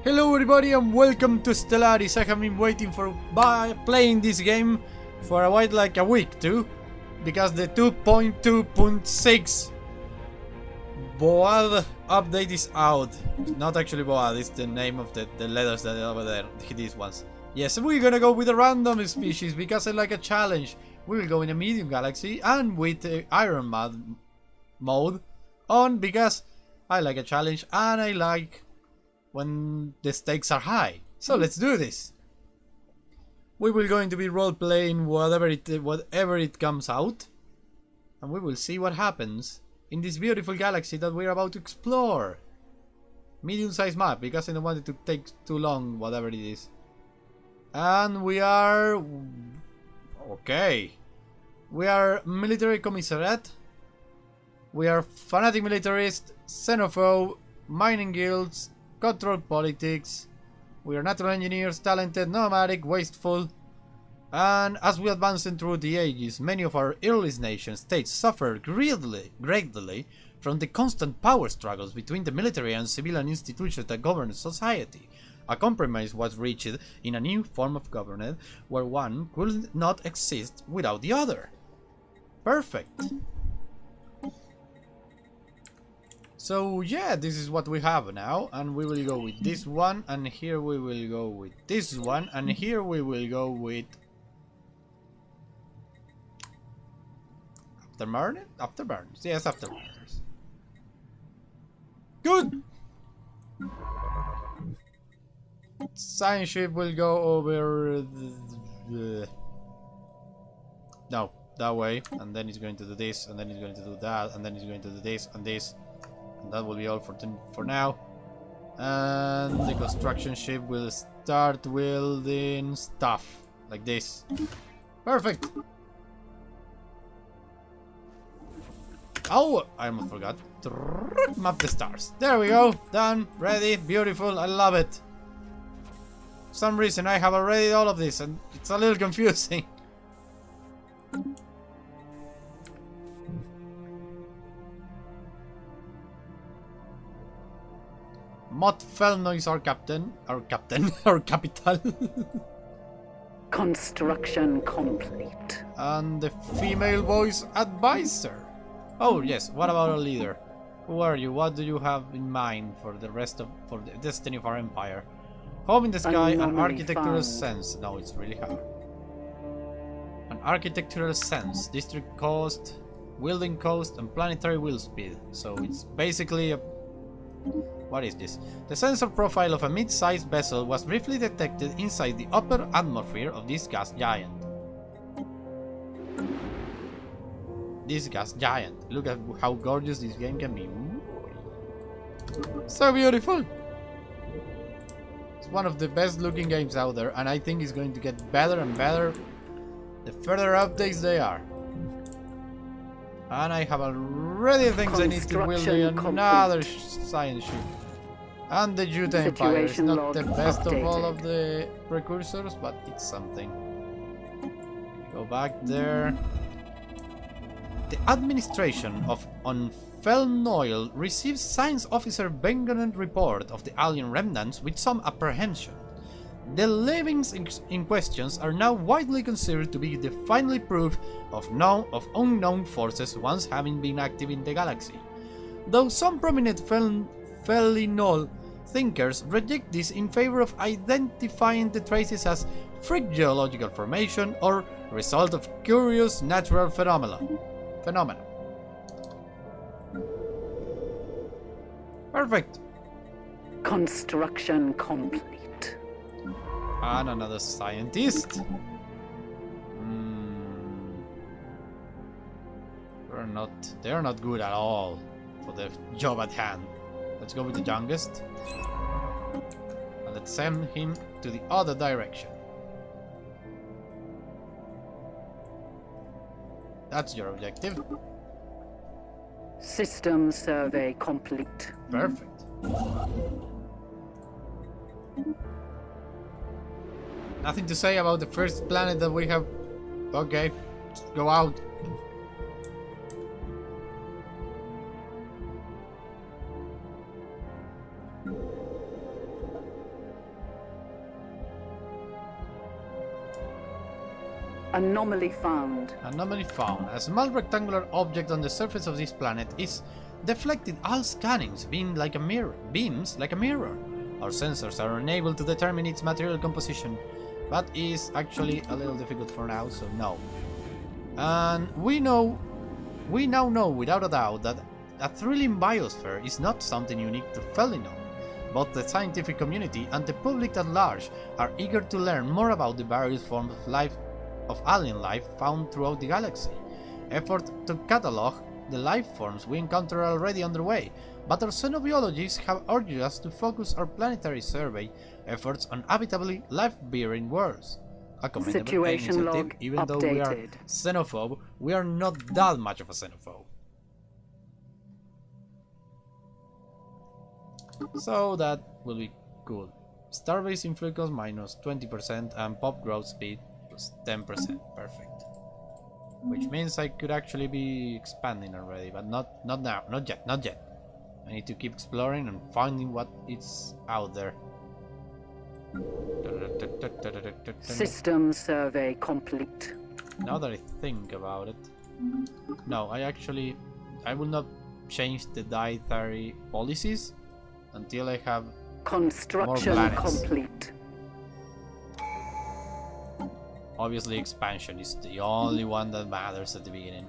Hello everybody and welcome to Stellaris. I have been waiting for playing this game for a while, like a week too, because the 2.2.6 Boad update is out. Not actually Boad, it's the name of the letters that are over there, these ones. Yes, we're gonna go with a random species because I like a challenge. We will go in a medium galaxy and with Iron Man mode on because I like a challenge and I like when the stakes are high. So let's do this. We will going to be role playing whatever it comes out, and we will see what happens in this beautiful galaxy that we're about to explore. Medium-sized map because I don't want it to take too long, whatever it is. And we are okay. We are military commissariat. We are fanatic militarist, xenophobe, mining guilds, control politics. We are natural engineers, talented, nomadic, wasteful. And as we advance through the ages, many of our earliest nation states suffered greatly from the constant power struggles between the military and civilian institutions that govern society. A compromise was reached in a new form of government where one could not exist without the other. Perfect. So yeah, this is what we have now, and we will go with this one, and here we will go with this one, and here we will go with Afterburners. Yes, Afterburners. Good. Science ship will go over no, that way, and then it's going to do this, and then it's going to do that, and then it's going to do this and this. That will be all for now. And the construction ship will start building stuff like this. Perfect. Oh, I almost forgot. Map the stars. There we go. Done. Ready. Beautiful. I love it. For some reason I have already all of this and it's a little confusing. Mott Felnois, our capital. Construction complete. And the female voice advisor. Oh yes, what about our leader? Who are you? What do you have in mind for the destiny of our empire? Home in the sky, an architectural sense. No, it's really hard. An architectural sense, district coast, wielding coast, and planetary wheel speed. So it's basically a... What is this? The sensor profile of a mid-sized vessel was briefly detected inside the upper atmosphere of this gas giant. Look at how gorgeous this game can be. So beautiful. It's one of the best looking games out there, and I think it's going to get better and better the further updates they are. And I have already things I need to build another science ship. And the Juta Empire is not the best of all of the precursors, but it's something. Go back there. The administration of Felnoil receives Science Officer Bengon's report of the alien remnants with some apprehension. The livings in questions are now widely considered to be the final proof of unknown forces once having been active in the galaxy. Though some prominent Felinol thinkers reject this in favor of identifying the traces as freak geological formation or result of curious natural phenomena. Perfect. Construction complete. And another scientist. They're not good at all for the job at hand. Let's go with the youngest. And let's send him to the other direction. That's your objective. System survey complete. Perfect. Nothing to say about the first planet that we have. Okay, go out. Anomaly found. Anomaly found. A small rectangular object on the surface of this planet is deflected all scannings, beams like a mirror. Our sensors are unable to determine its material composition, but is actually a little difficult for now, so no. And we now know without a doubt that a thrilling biosphere is not something unique to Felinor. Both the scientific community and the public at large are eager to learn more about the various forms of life, of alien life found throughout the galaxy. Effort to catalog the life forms we encounter are already underway, but our xenobiologists have urged us to focus our planetary survey efforts on habitably life-bearing worlds. A commendable Situation initiative, log even though we are updated. xenophobe, we are not that much of a xenophobe. So that will be cool. Starbase influx minus 20% and pop growth speed plus 10%. Perfect. Which means I could actually be expanding already, but not now, not yet. I need to keep exploring and finding what is out there. System survey complete. Now that I think about it, no, I will not change the dietary policies until I have Construction more planets. complete. Obviously, expansion is the only one that matters at the beginning.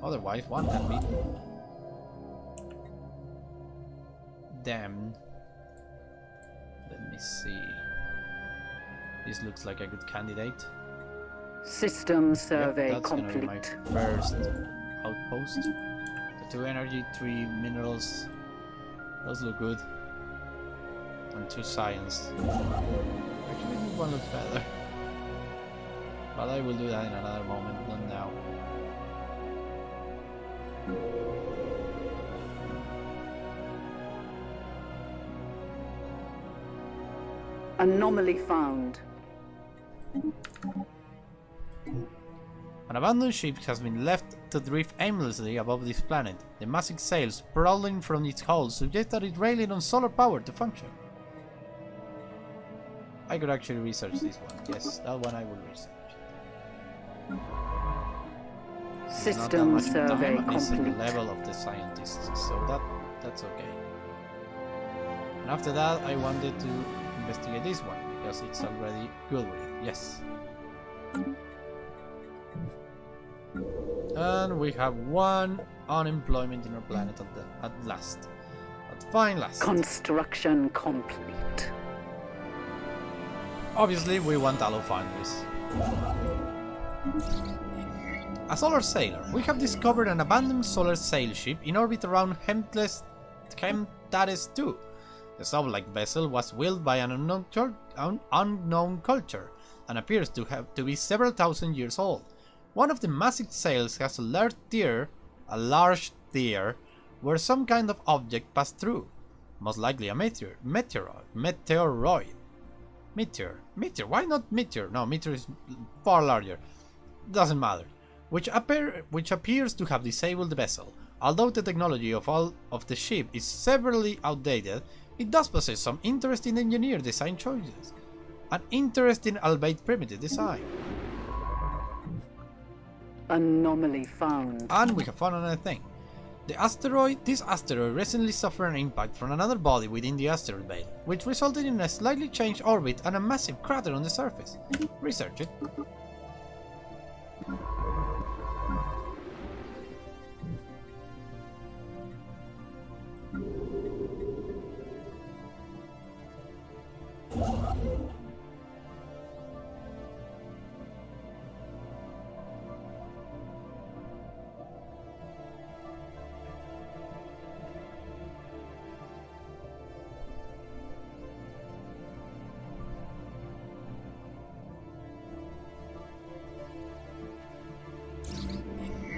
Otherwise, one can be damned. Let me see. This looks like a good candidate. System survey Yep, that's gonna be my complete. first outpost. The 2 energy, 3 minerals. Those look good. And 2 science. Actually, this one looks better. But I will do that in another moment, not now. Anomaly found. An abandoned ship has been left to drift aimlessly above this planet. The massive sails sprawling from its hull suggest that it relied on solar power to function. I could actually research this one. Yes, that one I will research. System Not that much survey time, it's the complete. level of the scientists, so that's okay. And after that, I wanted to investigate this one because it's already good with it. Yes. And we have 1 unemployment in our planet at last. At fine last. Construction complete. Obviously, we want alloy foundries. A solar sailor. We have discovered an abandoned solar sail ship in orbit around Hemtares 2. The sub-like vessel was built by an unknown culture and appears to be several thousand years old. One of the massive sails has a large tear where some kind of object passed through. Most likely a meteor. Why not meteor? No, meteor is far larger. Doesn't matter. Which appears to have disabled the vessel. Although the technology of all of the ship is severely outdated, it does possess some interesting engineer design choices. An interesting, albeit primitive design. Anomaly found. And we have found another thing. This asteroid recently suffered an impact from another body within the asteroid belt, which resulted in a slightly changed orbit and a massive crater on the surface. Research it.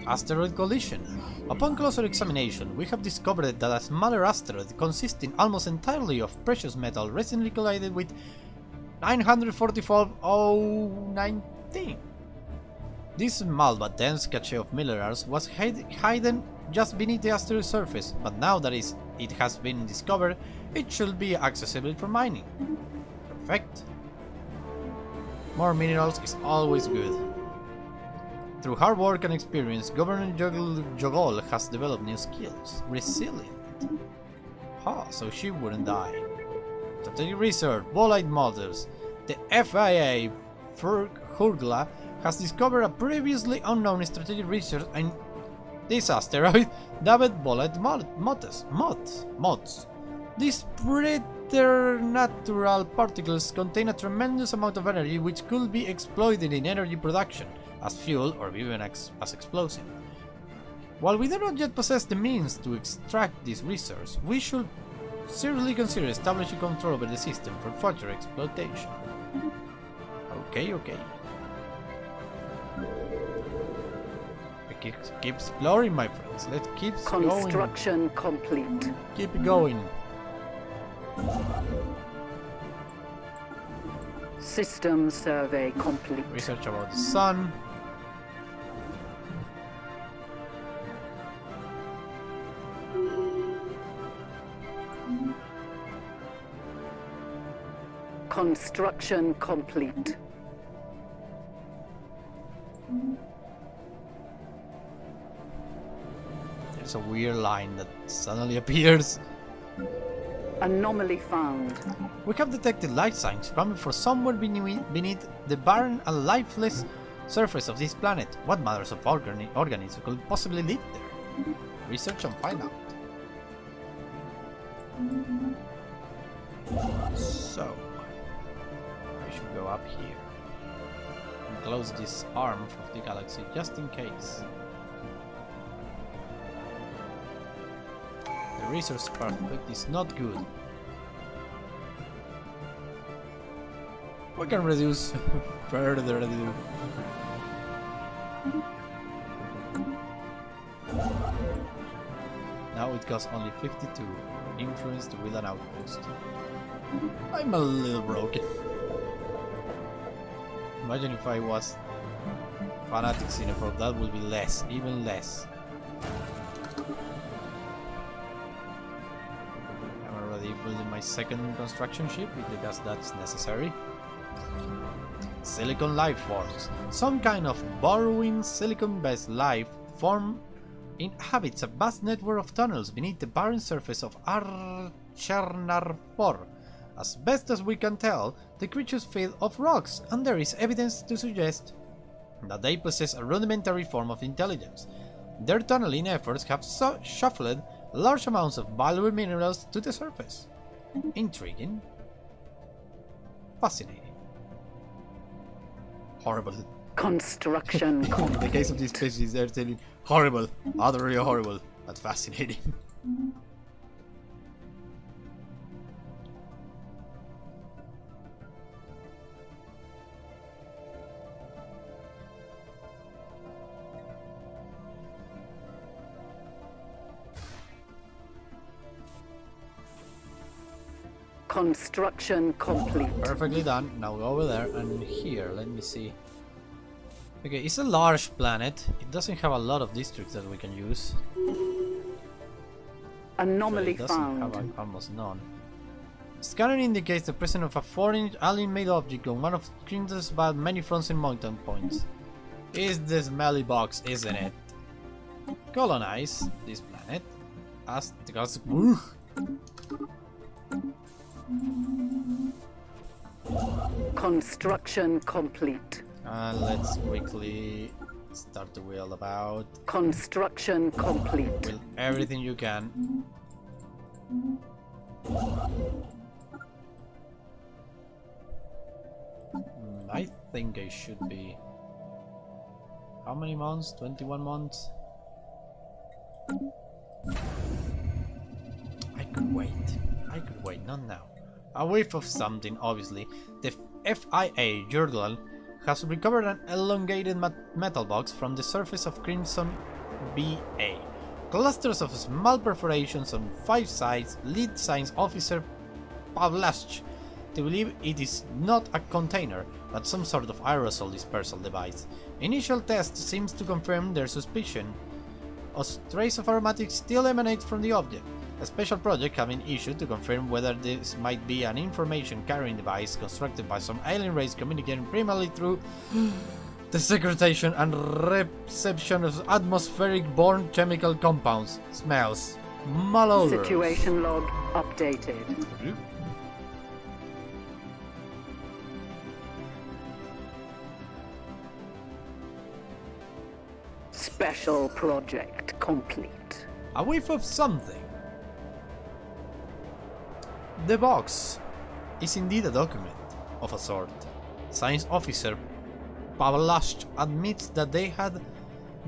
Asteroid collision. Upon closer examination, we have discovered that a smaller asteroid consisting almost entirely of precious metal recently collided with 944-019. This small but dense cache of minerals was hidden just beneath the asteroid's surface, but now that it has been discovered, it should be accessible for mining. Perfect. More minerals is always good. Through hard work and experience, Governor Jogol has developed new skills. Resilient. So she wouldn't die. Strategic research, bolide models. The FIA Hurgla has discovered a previously unknown strategic research in this asteroid dubbed bolide mods. These preternatural particles contain a tremendous amount of energy which could be exploited in energy production, as fuel or even as explosive. While we do not yet possess the means to extract this resource, we should seriously consider establishing control over the system for future exploitation. Okay. Keep exploring, my friends. Let's keep going. Construction complete. Keep going. System survey complete. Research about the sun. Construction complete. There's a weird line that suddenly appears. Anomaly found. We have detected life signs coming from somewhere beneath the barren and lifeless surface of this planet. What matters of organisms could possibly live there? Research and find out. So, I should go up here and close this arm of the galaxy just in case. The resource perfect is not good. We can reduce further ado. Now it costs only 52. Influence to will an outpost. I'm a little broken. Imagine if I was fanatic xenophobe, that would be less, even less. I'm already building my second construction ship because that's necessary. Silicon life forms. Some kind of burrowing silicon-based life form inhabits a vast network of tunnels beneath the barren surface of Archernar 4. As best as we can tell, the creatures feed off rocks, and there is evidence to suggest that they possess a rudimentary form of intelligence. Their tunneling efforts have shuffled large amounts of valuable minerals to the surface. Intriguing. Fascinating. Horrible. Construction In the case of this species, they're telling horrible, utterly horrible, but fascinating. Construction complete. Perfectly done. Now go over there and here. Let me see. Okay, it's a large planet. It doesn't have a lot of districts that we can use. Anomaly It doesn't found. have almost none. Scanning indicates the presence of a 4-inch alien-made object on one of Kingdom's about many frozen mountain points. It's the smelly box, isn't it? Colonize this planet as the gods. Construction complete. And let's quickly start the wheel about. Construction complete. Will everything you can. I think I should be. How many months? 21 months? I could wait, not now. A whiff of something, obviously. The FIA Jurglan has recovered an elongated metal box from the surface of Crimson BA. Clusters of small perforations on 5 sides lead Science Officer Pavlasch to believe it is not a container, but some sort of aerosol dispersal device. Initial tests seems to confirm their suspicion. A trace of aromatics still emanates from the object. A special project has been issued to confirm whether this might be an information carrying device constructed by some alien race communicating primarily through the segregation and reception of atmospheric-borne chemical compounds, smells, malodors. Situation log updated. Special project complete. A whiff of something. The box is indeed a document of a sort. Science officer Pavlash admits that they had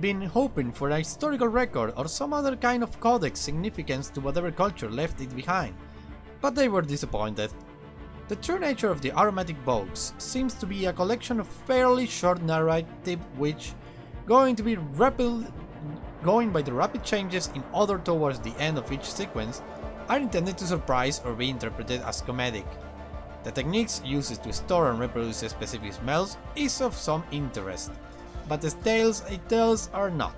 been hoping for a historical record or some other kind of codex significance to whatever culture left it behind, but they were disappointed. The true nature of the aromatic box seems to be a collection of fairly short narrative which, going by the rapid changes in odor towards the end of each sequence, are intended to surprise or be interpreted as comedic. The techniques used to store and reproduce specific smells is of some interest, but the tales it tells are not.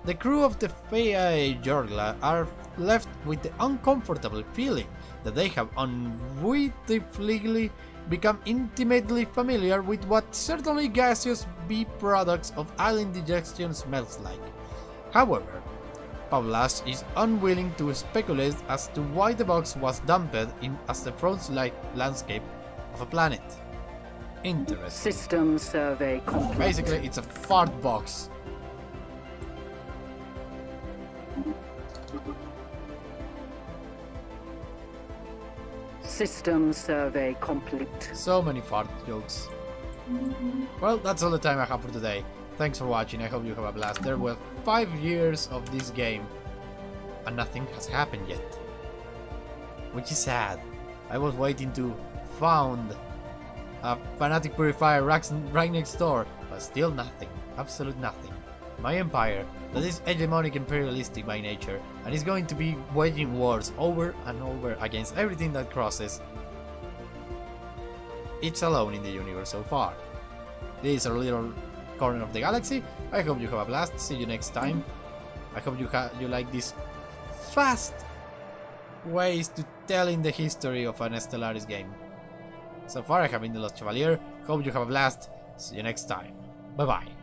The crew of the Fea Jorgla are left with the uncomfortable feeling that they have unwittingly become intimately familiar with what certainly gaseous B-products of alien digestion smells like. However, Pavlas is unwilling to speculate as to why the box was dumped in as the frozen landscape of a planet. Interesting. System survey complete. Basically, it's a fart box. System survey complete. So many fart jokes. Well, that's all the time I have for today. Thanks for watching, I hope you have a blast. There were 5 years of this game, and nothing has happened yet. Which is sad. I was waiting to found a fanatic purifier right next door, but still nothing. Absolute nothing. My empire, that is hegemonic imperialistic by nature, and is going to be waging wars over and over against everything that crosses. It's alone in the universe so far. This is our little corner of the galaxy. I hope you have a blast. See you next time. I hope you like these fast ways to telling the history of an Stellaris game. So far I have been the Lost Chevalier. Hope you have a blast. See you next time. Bye bye.